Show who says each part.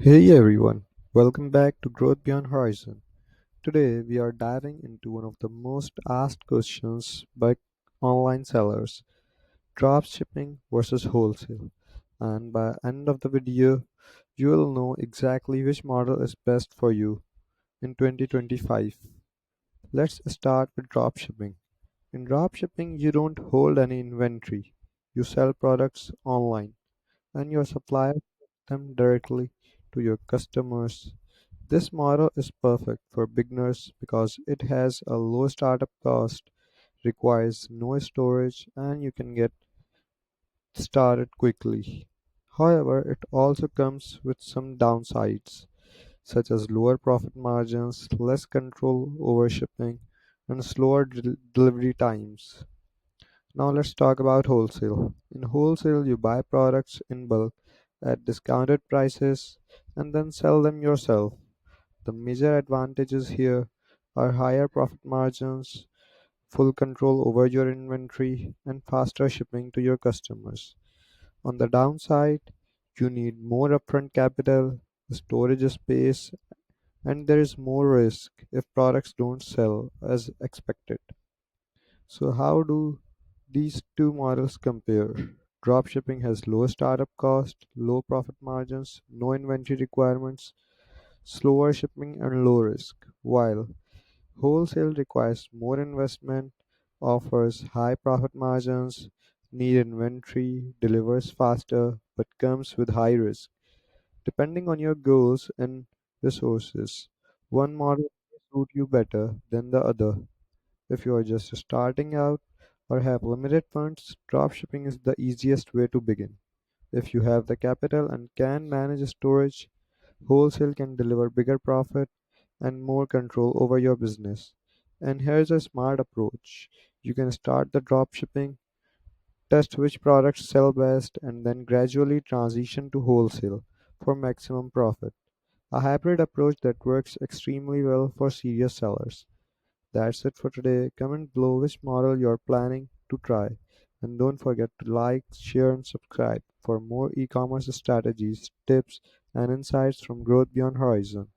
Speaker 1: Hey everyone, welcome back to Growth Beyond Horizon. Today we are diving into one of the most asked questions by online sellers, dropshipping versus wholesale. And by the end of the video, you will know exactly which model is best for you in 2025. Let's start with dropshipping. In dropshipping, you don't hold any inventory. You sell products online and your supplier sells them directly to your customers. This model is perfect for beginners because it has a low startup cost, requires no storage, and you can get started quickly. However, it also comes with some downsides, such as lower profit margins, less control over shipping, and slower delivery times. Now let's talk about wholesale. In wholesale, you buy products in bulk at discounted prices and then sell them yourself. The major advantages here are higher profit margins, full control over your inventory, and faster shipping to your customers. On the downside, you need more upfront capital, storage space, and there is more risk if products don't sell as expected. So, how do these two models compare? Dropshipping has low startup cost, low profit margins, no inventory requirements, slower shipping, and low risk, while wholesale requires more investment, offers high profit margins, need inventory, delivers faster, but comes with high risk. Depending on your goals and resources, one model may suit you better than the other. If you are just starting out or have limited funds, dropshipping is the easiest way to begin. If you have the capital and can manage storage, wholesale can deliver bigger profit and more control over your business. And here's a smart approach. You can start the dropshipping, test which products sell best, and then gradually transition to wholesale for maximum profit. A hybrid approach that works extremely well for serious sellers. That's it for today. Comment below which model you're planning to try. And don't forget to like, share, and subscribe for more e commerce strategies, tips, and insights from Growth Beyond Horizon.